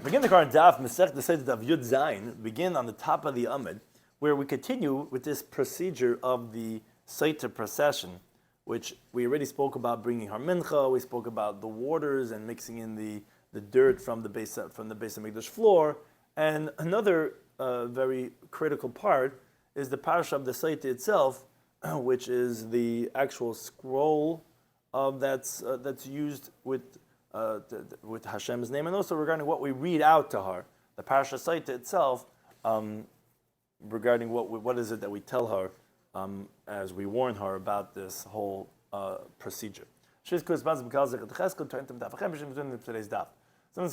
Begin the current Daf, Mesech the Sotah Daf Yud Zayin, begin on the top of the Amud, where we continue with this procedure of the Sotah procession, which we already spoke about bringing Har Mincha, we spoke about the waters and mixing in the dirt from the base of Mikdash floor, and another very critical part is the parasha of the Sotah itself, which is the actual scroll that's used with Hashem's name, and also regarding what we read out to her, the parasha Sotah itself, regarding what is it that we tell her as we warn her about this whole procedure. Something's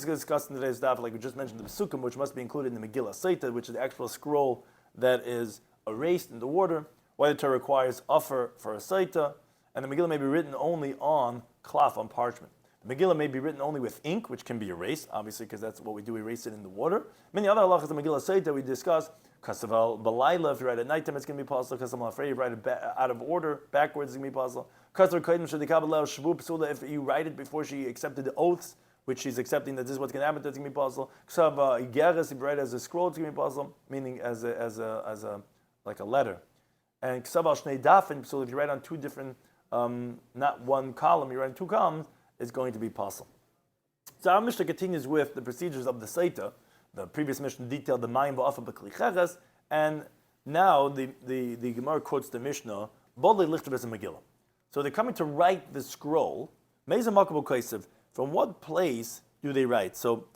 discussed in today's daf, like we just mentioned, the Pesukim, which must be included in the Megillah Sotah, which is the actual scroll that is erased in the water. Why the Torah requires offer for a Sotah, and the Megillah may be written only on cloth, on parchment. The Megillah may be written only with ink, which can be erased, obviously, because that's what we do, erase it in the water. Many other halachas, the Megillah Sotah we discuss, Kasaval Balayla, if you write at nighttime, it's going to be possible. Kasaval Afraid, you write it out of order, backwards, it's going to be possible. Kasav Kaidim Shadikabalel Shavu Psula, if you write it before she accepted the oaths, which she's accepting that this is what's going to happen, that's going to be possible. Kasav Igeres, if you write it as a scroll, it's going to be possible, meaning as a like a letter. And Kasav Al Shnei Dafin, so if you write on two different, not one column, you write on two columns, is going to be possible. So our Mishnah continues with the procedures of the Sotah. The previous Mishnah detailed the Mayim Va'afa B'Kli Cheres, and now the Gemara quotes the Mishnah, Bodlei Lichter B'Zem Megillah. So they're coming to write the scroll. Meiza Makabu Kaisev. From what place do they write? So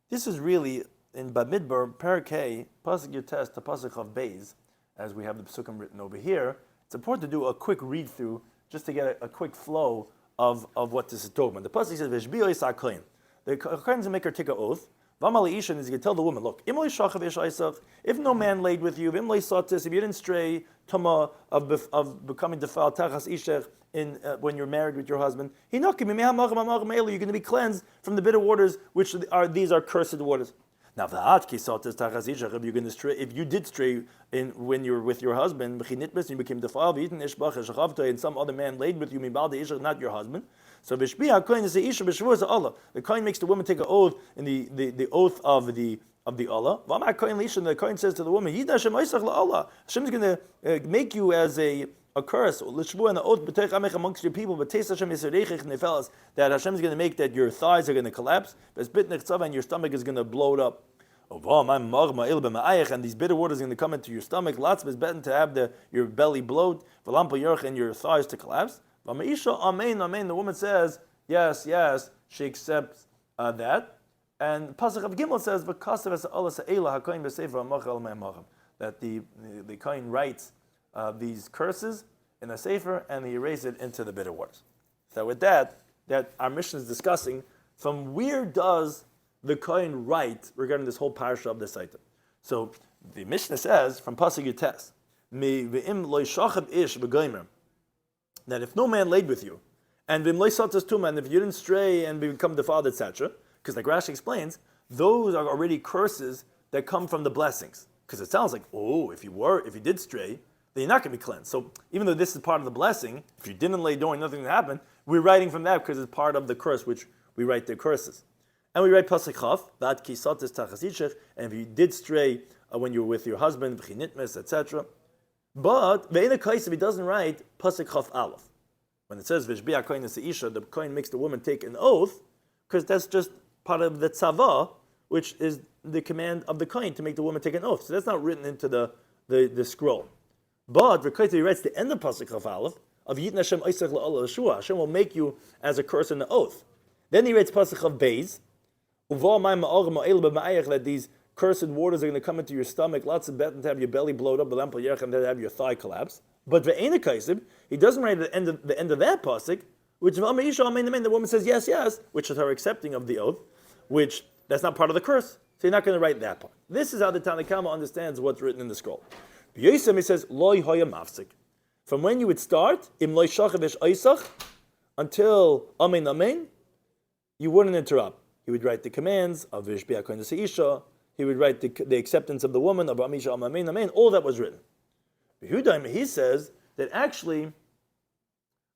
this is really in Bamidbar, Parakeh, Pasuk Yotes to Pasuk of Beis, as we have the Pesukim written over here. It's important to do a quick read through just to get a quick flow of what this is talking about. The pasuk says, "V'shbiyo Yisrael Kohen." The Kohen is to make her take an oath. V'amal Ishan is you can tell the woman, look, if no man laid with you, if you didn't stray tama of becoming defiled tachas ishech when you're married with your husband, you're going to be cleansed from the bitter waters, which these are cursed waters. Now, if you're going to stray, if you did stray when you're with your husband, you became defiled, and some other man laid with you, not your husband. So the Kohen makes the woman take an oath in the oath of the Allah. The Kohen says to the woman, Hashem is going to make you as a curse, and the oath amongst your people, but taste Hashem that Hashem is going to make that your thighs are going to collapse, and your stomach is going to blow it up. And these bitter waters are going to come into your stomach. Lots of it's better to have your belly bloat, and your thighs to collapse. The woman says, yes, she accepts that. And Pasuk of Gimel says, that the Kohen writes these curses in a sefer and he erases it into the bitter waters. So with that our mission is discussing from where does the Kohen write regarding this whole parasha of the Sotah. So the Mishnah says from Pasuk Yotes, that if no man laid with you, and if you didn't stray and become defiled, etc., because like Rashi explains, those are already curses that come from the blessings. Because it sounds like, if you did stray, then you're not going to be cleansed. So even though this is part of the blessing, if you didn't lay down, nothing happened, we're writing from that because it's part of the curse, which we write the curses. And we write Pasuk Chaf, Bad Ki Sotis Tachas Ishech, and if you did stray when you were with your husband, V'chinitmes, etc. But Ve'ena Kais, if he doesn't write Pasuk Chaf Aleph, when it says V'shbiya Kohen Isha, the Kohen makes the woman take an oath, because that's just part of the tzava, which is the command of the Kohen to make the woman take an oath. So that's not written into the scroll. But V'kaita, he writes the end of Pasuk Chaf Aleph of Yitin Hashem Isach La'ala Yeshua. Hashem will make you as a curse in the oath. Then he writes Pasuk Chaf Beis, that these cursed waters are going to come into your stomach, lots of better to have your belly blowed up, and to have your thigh collapse. But Ve'ena Kaisib, he doesn't write at the end of that pasuk, which the woman says yes, which is her accepting of the oath, which that's not part of the curse. So you're not going to write that part. This is how the Tanna Kama understands what's written in the scroll. Yosem, he says, Loi hoya mafsik. From when you would start, im loy shachavish aisach, until amen, you wouldn't interrupt. He would write the commands of Vishbiya Kohen Isha. He would write the acceptance of the woman of Amisha Amen. All that was written. Yehudaim, he says that actually,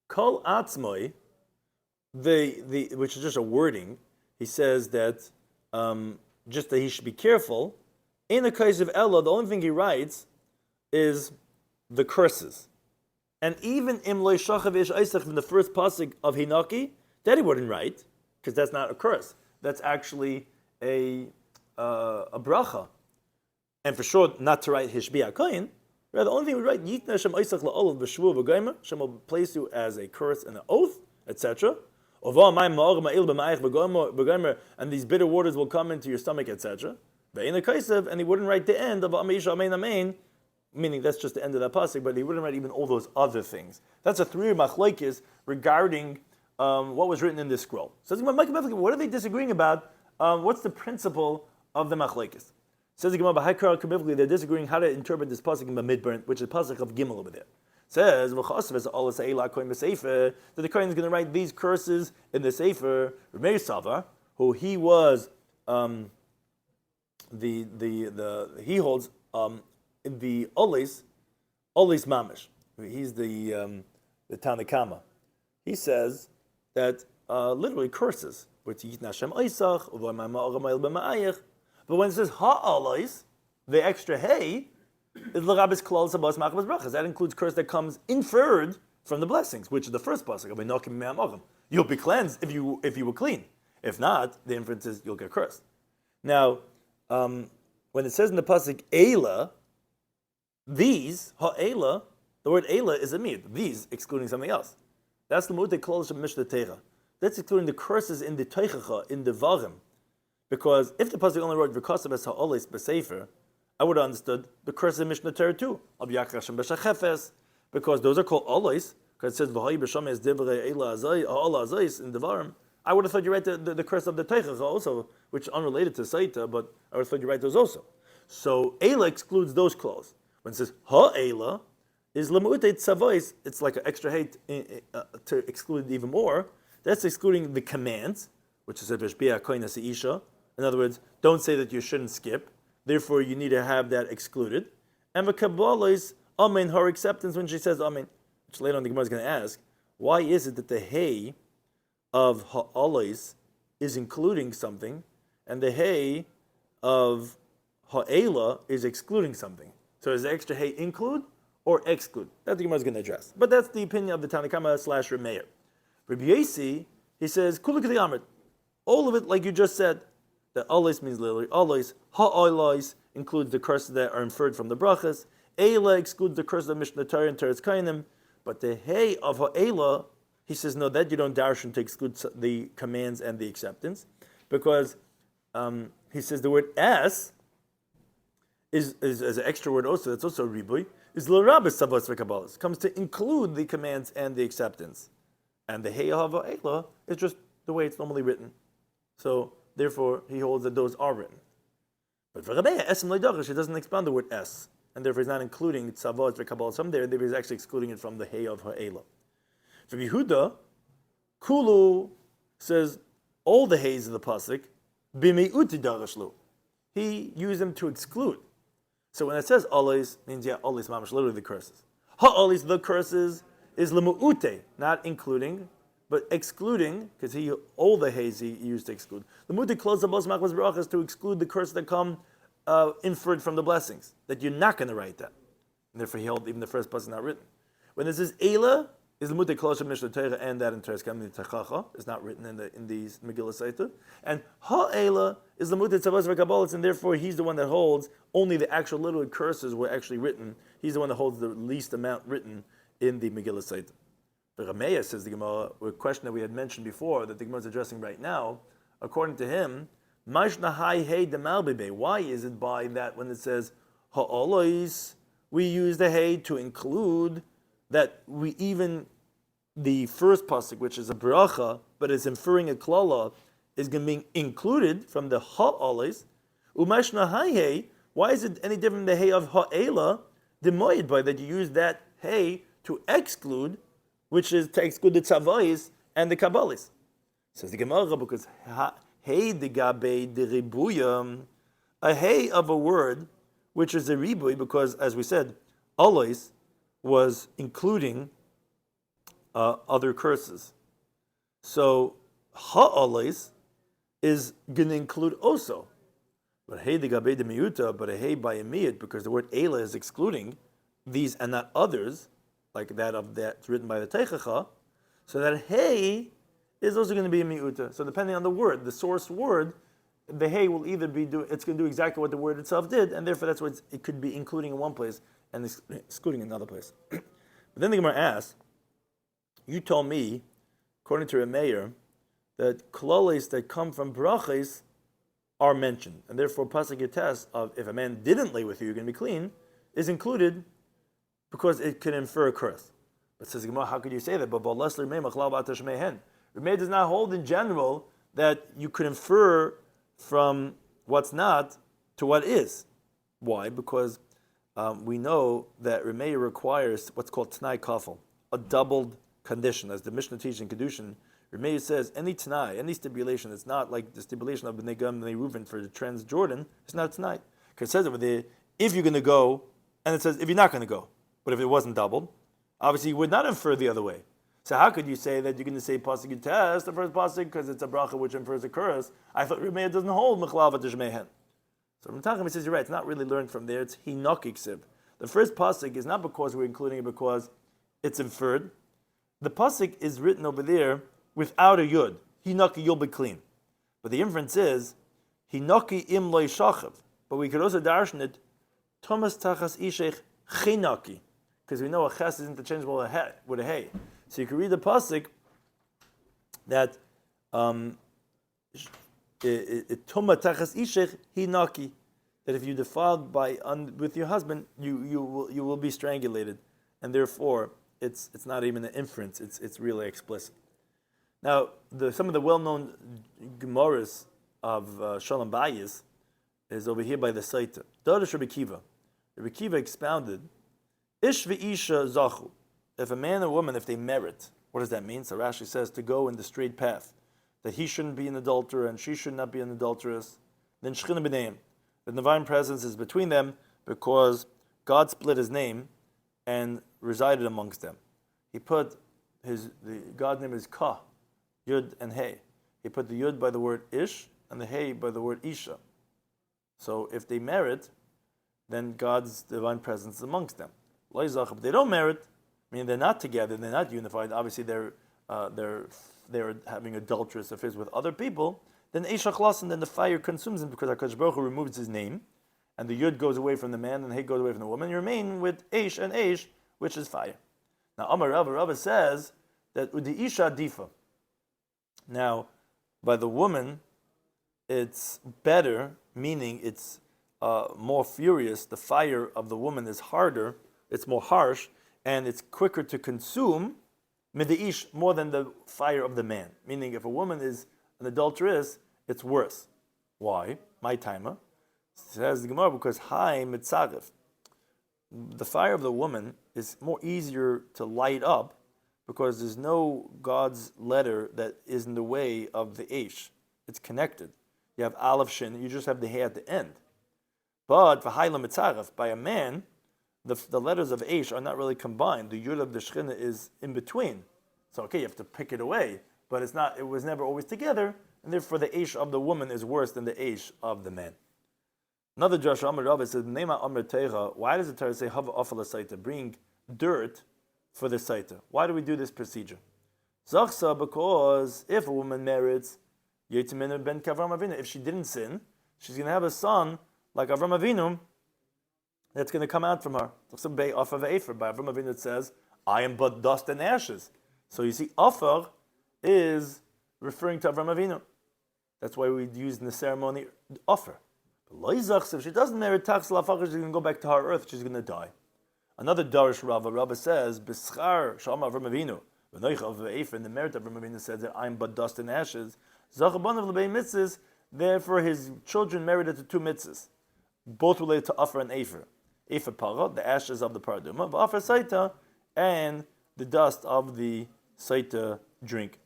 Kol Atzmoi, which is just a wording. He says that just that he should be careful. In the case of Ella, the only thing he writes is the curses. And even im loy shachav ish eisach from the first pasuk of Hinaki, that he wouldn't write, because that's not a curse. That's actually a bracha. And for sure, not to write Hishbi HaKoyin. Rather, the only thing we write, Yitna Shem Eisach La'olav B'Shvuah V'Goymer, Shem will place you as a curse and an oath, etc. And these bitter waters will come into your stomach, etc. And he wouldn't write the end of Ameisha Amein Amein, meaning that's just the end of that pasuk, but he wouldn't write even all those other things. That's a three machlokes regarding what was written in this scroll. So what are they disagreeing about? What's the principle of the machlokes? Says the Gemara, they're disagreeing how to interpret this pasuk in the midburn, which is the pasuk of Gimel over there. Says that the Kohen is going to write these curses in the Sefer. Rabbi Sava, who he was he holds the Olis Mamish. He's the Tanakama. He says that literally curses. But when it says ha'alais, the extra hey, is l'rabis klal sabas machabas brachas. That includes curse that comes inferred from the blessings, which is the first pasuk. You'll be cleansed if you were clean. If not, the inference is you'll get cursed. Now, when it says in the pasuk Eila, these ha'ela, the word Eila is a mid. These excluding something else. That's the mute klal shem mishnah teira. That's excluding the curses in the teichacha, in the varim. Because if the pasuk only wrote v'kasav es ha'olis b'sefer, I would have understood the curse in Mishnah Torah too. Because those are called olis. Because it says v'hayi b'shames divrei eila azayis in devarim. I would have thought you write the curse of the teichach also, which is unrelated to Sotah, but I would have thought you write those also. So eila excludes those clause. When it says ha'eila is lemu'utei tzavois, it's like an extra hate to exclude it even more. That's excluding the commands, which is v'shbiya koina seisha. In other words, don't say that you shouldn't skip. Therefore, you need to have that excluded. And the Kabbalah is amen, her acceptance when she says amen. Which later on the Gemara is going to ask, why is it that the hay of ha'alais is including something, and the hay of ha'ela is excluding something? So is the extra hay include or exclude? That the Gemara is going to address. But that's the opinion of the Tanakama / Remeir. Rabbi Yasi, he says, Kuluk the Amrit. All of it, like you just said, that alais means literally alais. Ha'alais includes the curses that are inferred from the brachas. Eila excludes the curse of Mishnah Torah and Teretz Kainim. But the hay of ha'ela, he says, no, that you don't darshan to exclude the commands and the acceptance. Because he says the word es is as an extra word also, that's also ribui, is l'rabis savos v'kabbalas. Comes to include the commands and the acceptance. And the hay of ha'ela is just the way it's normally written. So, therefore, he holds that those are written. But for Rabbi, es l'dachish, he doesn't expand the word es, and therefore he's not including tzavot v'kabbalas from there, and therefore he's actually excluding it from the hay of ha'ela. For Yehuda, Kulu says all the hays of the pasuk b'mei'uti darashlu. He used them to exclude. So when it says always, means always mamash, literally the curses. Ha'always, the curses, is lemu'ute, not including, but excluding, because all the hays he used to exclude. The mu'ute close abos machmas brachas to exclude the curse that come inferred from the blessings, that you're not going to write that. And therefore he held even the first pasuk not written. When it says Eila, is the mu'ute close Mishnah Torah and that in Teres Kam Techacha is not written in these Megillah Sotah. And Ha'ela is the mu'ute tzavos v'kabbalas, and therefore he's the one that holds only the actual literal curses were actually written. He's the one that holds the least amount written in the Megillah Sotah. But Rameya, says the Gemara, a question that we had mentioned before that the Gemara is addressing right now. According to him, why is it by that when it says ha'olais, we use the hay to include that we even the first pasuk, which is a bracha, but is inferring a klala, is going to be included from the ha'olais. Umashna hay, why is it any different than the hay of ha'ela? Demoyed by that you use that hay to exclude, which is to exclude the tzavais and the kabbalis. Says the Gemara, because hey de gabe de ribuyam, a hey of a word, which is a ribuy, because as we said, always was including other curses. So ha'always is going to include also. But hey the gabe de miuta, but a hey by a miyut, because the word ela is excluding these and not others, like that's written by the teichacha. So that hey is also going to be a miuta. So depending on the word, the source word, the hey will either it's going to do exactly what the word itself did, and therefore that's what it could be including in one place and excluding in another place. But then the Gemara asks, you told me, according to Remeir, that kloles that come from brachos are mentioned, and therefore pasuk yates of if a man didn't lay with you, you're going to be clean, is included because it can infer a curse. But says Gemara, how could you say that? But Remeir does not hold in general that you could infer from what's not to what is. Why? Because we know that Remeir requires what's called Tanai Kafel, a doubled condition. As the Mishnah teaches in Kedushin, Remeir says any Tanai, any stipulation that's not like the stipulation of Bnei Gad and Bnei Reuven for the Trans-Jordan, it's not a Tanai. Because it says over there, if you're going to go, and it says if you're not going to go. But if it wasn't doubled, obviously you would not infer the other way. So how could you say that you're going to say pasuk test the first pasuk because it's a bracha which infers a curse? I thought Remeir doesn't hold mechlava tishmehen. So Ramtachim says you're right. It's not really learned from there. It's hinaki ksiv. The first pasuk is not because we're including it because it's inferred. The pasuk is written over there without a yud. Hinaki, you'll be clean. But the inference is hinaki im loy shachav. But we could also darshan it Thomas tachas ishech chinaki, because we know a ches is interchangeable with a hey. So you can read the pasuk that tuma tachas ishech hinaki, that if you defiled with your husband, you will be strangulated, and therefore it's not even an inference; it's really explicit. Now, some of the well-known Gemaras of Shalom Bayis is over here by the Sotah. Darish Rabbi Kiva. Rabbi Kiva expounded, Ish v'isha zachu. If a man and a woman, if they merit, what does that mean? So Rashi says to go in the straight path, that he shouldn't be an adulterer and she should not be an adulteress. Then Shechina b'neim, the divine presence is between them because God split his name and resided amongst them. He put God's name is Ka, Yud and Hey. He put the Yud by the word Ish and the Hey by the word Isha. So if they merit, then God's divine presence is amongst them. If they don't merit, meaning they're not together, they're not unified, obviously they're having adulterous affairs with other people, then Eish Achlasin, then the fire consumes them because HaKadosh Baruch Hu removes his name, and the Yud goes away from the man, and the Hey goes away from the woman. You remain with Eish and Eish, which is fire. Now Amar Rava says that Udi Isha Difa. Now, by the woman, it's better, meaning it's more furious. The fire of the woman is harder, it's more harsh, and it's quicker to consume mid'ish more than the fire of the man. Meaning, if a woman is an adulteress, it's worse. Why? My timer says the Gemara because hi mitzaref. The fire of the woman is more easier to light up because there's no God's letter that is in the way of the Eish. It's connected. You have Aleph Shin, you just have the Hey at the end. But v'hayla mitzaref, by a man, the letters of Eish are not really combined. The Yud of the Shechina is in between. So okay, you have to pick it away, but it's not. It was never always together, and therefore the Eish of the woman is worse than the Eish of the man. Another Joshua Amar Rav says, Nema Amar Teira, why does the Torah say Hava Afala Saita, bring dirt for the Saita? Why do we do this procedure? Zachsa, because if a woman merits Yetimenu ben Kavram Avinu, if she didn't sin, she's going to have a son like Avram Avinu that's going to come out from her. By Avram Avinu it says, I am but dust and ashes. So you see, Afar is referring to Avram Avinu. That's why we use in the ceremony Afar. If she doesn't merit tax lafach, she's going to go back to her earth. She's going to die. Another Darish Rava says, "B'schar shama Avram Avinu." And the merit of Avram Avinu says that I'm but dust and ashes. Zachabanav lebei mitzvahs. Therefore, his children merited the two mitzvahs, both related to Afar and Efer. Efer para, the ashes of the paraduma, but Afar saita, and the dust of the saita drink.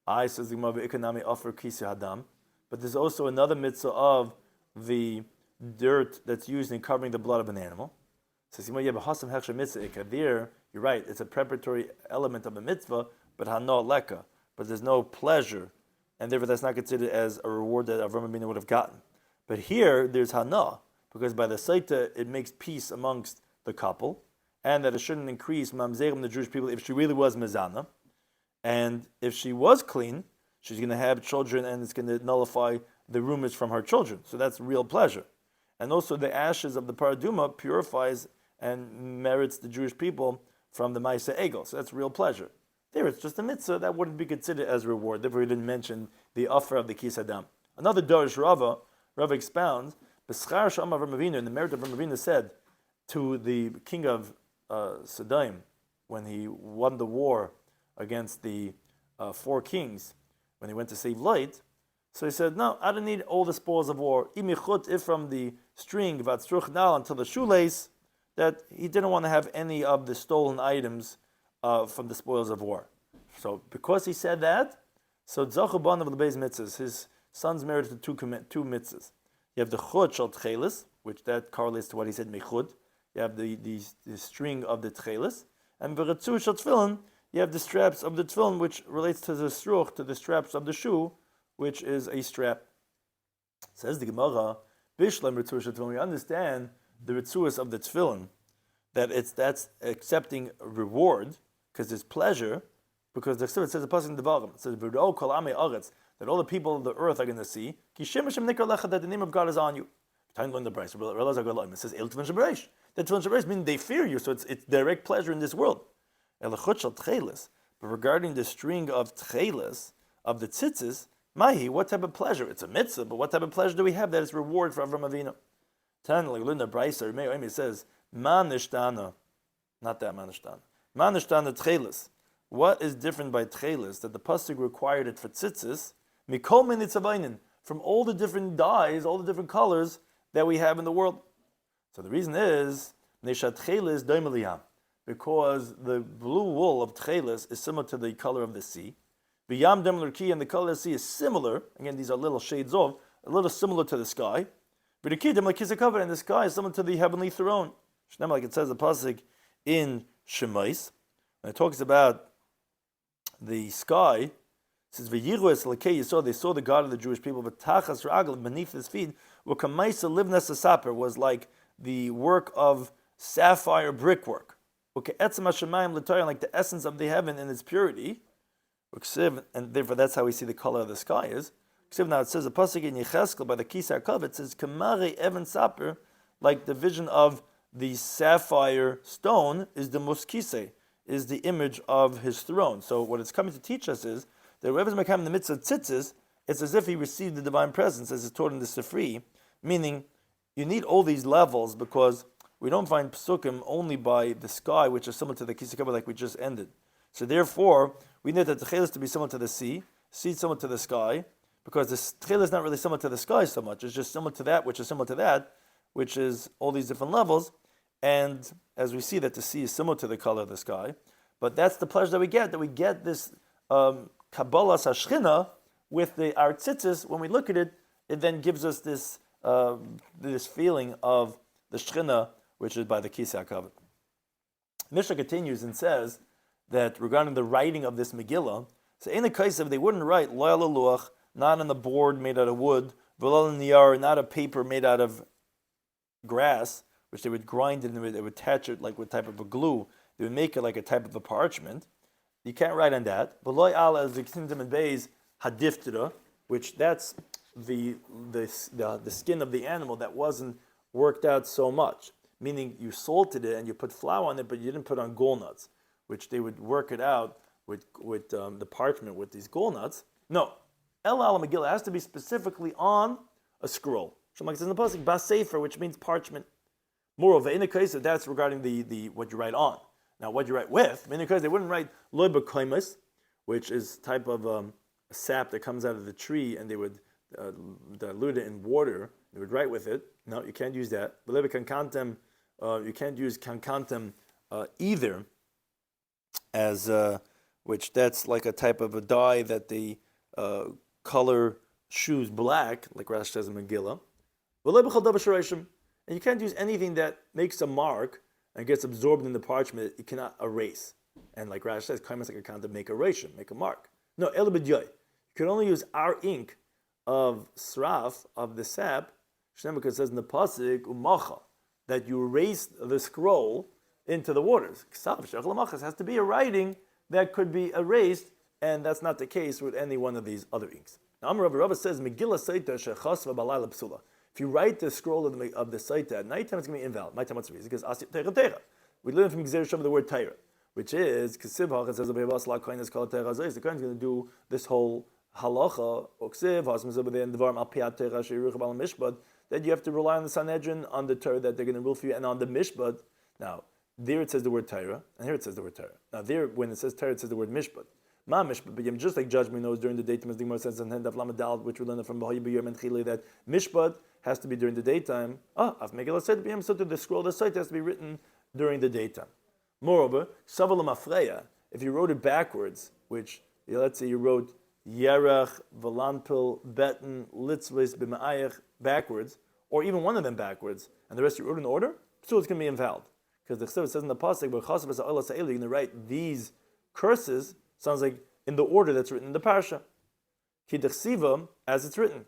I says the Gemara economy Afar kisi hadam, but there's also another mitzvah of the dirt that's used in covering the blood of an animal. So there, you're right, it's a preparatory element of a mitzvah, but hano leka, but there's no pleasure, and therefore that's not considered as a reward that Avram Avinu would have gotten. But here, there's hana, because by the Sotah, it makes peace amongst the couple, and that it shouldn't increase mamzerim, the Jewish people, if she really was mezana. And if she was clean, she's going to have children, and it's going to nullify the rumors from her children. So that's real pleasure. And also the ashes of the paraduma purifies and merits the Jewish people from the Maisa Egel. So that's real pleasure. There, it's just a mitzvah that wouldn't be considered as reward. Therefore, he didn't mention the offer of the Kis Adam. Another Darish Rava expounds, B'schar Shama Avraham Avinu, and the merit of Avraham Avinu said to the king of Sodom, when he won the war against the 4 kings, when he went to save Lot, so he said, no, I don't need all the spoils of war. If from the string, until the shoelace, that he didn't want to have any of the stolen items from the spoils of war. So because he said that, so Zachuban of the Beis mitzvahs, his sons merited two mitzvahs. You have the chud shel tchelis, which that correlates to what he said mechud. You have the string of the tchelis, and v'retzu shel tefillin, you have the straps of the tefillin, which relates to the struch, to the straps of the shoe, which is a strap. Says the Gemara, Bishlam retzuah shel tefillin. We understand the retzuas of the tefillin, that's accepting reward, because there's pleasure, because the Chassidut says the pasuk in the bottom, it says V'ro kol amei aretz, that all the people of the earth are going to see, Kishem Hashem nikar lecha, that the name of God is on you. Time to learn the price. It says El Tefillin Shabbreish. The Tefillin Shabbreish means they fear you, so it's direct pleasure in this world. Elachut shel tchelis. But regarding the string of tchelis, of the tzitzis, Mahi, what type of pleasure? It's a mitzvah, but what type of pleasure do we have that is reward for Avraham Avinu? Like Linda Brycer, Yomi says, Man nishtana, not that man nishtana. Man nishtana tchelis. What is different by tchelis that the pasuk required it for tzitzis? Mikol minitzavainin, from all the different dyes, all the different colors that we have in the world. So the reason is neshat tchelis doimeliyam, because the blue wool of tchelis is similar to the color of the sea. V'yam dem l'rki, and the color of the sea is similar. Again, these are little shades of, a little similar to the sky. V'rki dem l'kisakav, and the sky is similar to the heavenly throne. Shnema, like it says the pasuk in Shemais, when it talks about the sky, it says v'yiru es l'kei yisod, they saw the God of the Jewish people, v'tachas ragel, beneath his feet, v'kamaisa livnas asaper, was like the work of sapphire brickwork. V'ke'etzem hashemayim l'toyer, like the essence of the heaven in its purity. And therefore that's how we see the color of the sky is. Now it says a pasuk in Yecheskel by the Kisar Kav, it says Kamare Evan Saper, like the vision of the sapphire stone is the muskise, is the image of his throne. So what it's coming to teach us is that whoever's Makam in the midst of tzitzis, it's as if he received the divine presence, as it's taught in the Sifri, meaning you need all these levels, because we don't find psukim only by the sky, which is similar to the Kisar Kav like we just ended. So therefore, we need the tchelis to be similar to the sea similar to the sky, because the tchelis is not really similar to the sky so much. It's just similar to that, which is similar to that, which is all these different levels. And as we see that the sea is similar to the color of the sky, but that's the pleasure that we get this Kabbalah Sashchina with our tzitzis. When we look at it, it then gives us this feeling of the Shchina, which is by the Kisei HaKavod. Mishnah continues and says that regarding the writing of this Megillah, so in the case of they wouldn't write lo ala luach, not on a board made out of wood, v'lo niyar, not a paper made out of grass, which they would grind it and they would attach it like with type of a glue. They would make it like a type of a parchment. You can't write on that. V'lo ala is the Ksintim and Beis hadiftira, which that's the skin of the animal that wasn't worked out so much. Meaning you salted it and you put flour on it, but you didn't put on gall nuts, which they would work it out with the parchment with these gall nuts. No, El Ala Megillah has to be specifically on a scroll. Like it says in the pasuk, Bas Sefer, which means parchment. Moreover, in the case of that's regarding the what you write on. Now, what you write with, in the case they wouldn't write Loy B'Koimus, which is type of a sap that comes out of the tree, and they would dilute it in water. They would write with it. No, you can't use that. You can't use kankantem either, as which that's like a type of a dye that they color shoes black, like Rashi says in Megillah. And you can't use anything that makes a mark and gets absorbed in the parchment. You cannot erase. And like Rashi says, kaimas like a kantam, make erasure, make a mark. No, el b'dyoy. You can only use our ink of sraf, of the sap, Because it says in the pasuk umacha that you erased the scroll into the waters. It has to be a writing that could be erased, and that's not the case with any one of these other inks. Now, Rabbi says Megillah Sotah shechasva balayla psula. If you write the scroll of the Sotah at nighttime, it's going to be invalid. Nighttime, what's the reason? Because we learn from Gzir Shem the word Torah, which is Kesivach. It says the Kohen is called Torah. The Kohen is going to do this whole halacha that you have to rely on the Sanhedrin, on the Torah that they're going to rule for you, and on the Mishpat. Now, there it says the word Torah, and here it says the word Torah. Now, there, when it says Torah, it says the word Mishpat. Ma Mishpat, but just like judgment knows during the daytime, as the Gemara says in Daf Lamadal, which we learned from Baha'i B'yom and Chile, that Mishpat has to be during the daytime. Af Megillah said B'yom Sotah, the scroll, the site has to be written during the daytime. Moreover, Savala Mafreya, if you wrote it backwards, which, let's say you wrote Yerach, Valanpil, Betten, Litzvis, B'ma'ayach, backwards, or even one of them backwards, and the rest you wrote in order, so it's going to be invalid. Because the Chesed says in the Pasuk, you're going to write these curses, sounds like in the order that's written in the Parsha. Kidechsiva, as it's written.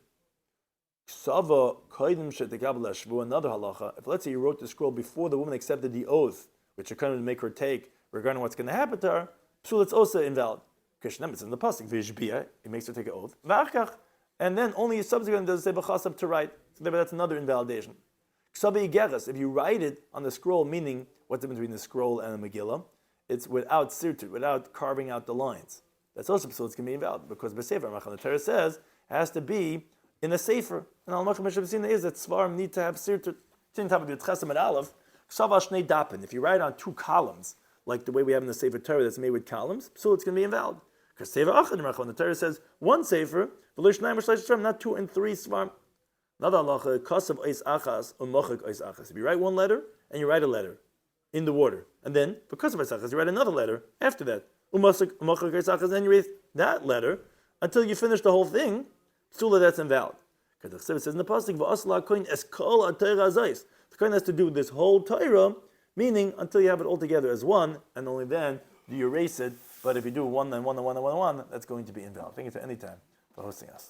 Ksava, Kaidim Shetekabla Shvu, another halacha. If let's say you wrote the scroll before the woman accepted the oath, which you're going to make her take regarding what's going to happen to her, so it's also invalid. Krishna, it's in the Pasuk, Vishbiya, he makes her take an oath. V'achkach, and then only subsequent does it say b'chasab to write. So that's another invalidation. Ksabi Igeres, if you write it on the scroll, meaning what's the difference between the scroll and the Megillah, it's without sirtut, without carving out the lines. That's also so it's going to be invalid because b'sefer the Torah says it has to be in a sefer. And al macham shabsina is that svarim need to have sirtut. Didn't have to be chesam and aleph. Ksav shnei dapin. If you write on two columns, like the way we have in the sefer Torah that's made with columns, so it's going to be invalid. Because sefer achad when the Torah says one sefer, not 2 and 3 svarim. Another halacha, kasav ois achas u'mochik ois achas. If you write one letter and you write a letter in the water, and then because of ois achas, you write another letter after that, u'mochik ois achas, then you write that letter until you finish the whole thing. Psula, that's invalid. Because the Chesed says in the pasuk, v'asla kohen es kol ha'torah zayis. The kohen has to do this whole Torah, meaning until you have it all together as one, and only then do you erase it. But if you do one and one and one and one and one, that's going to be invalid. Thank you for any time for hosting us.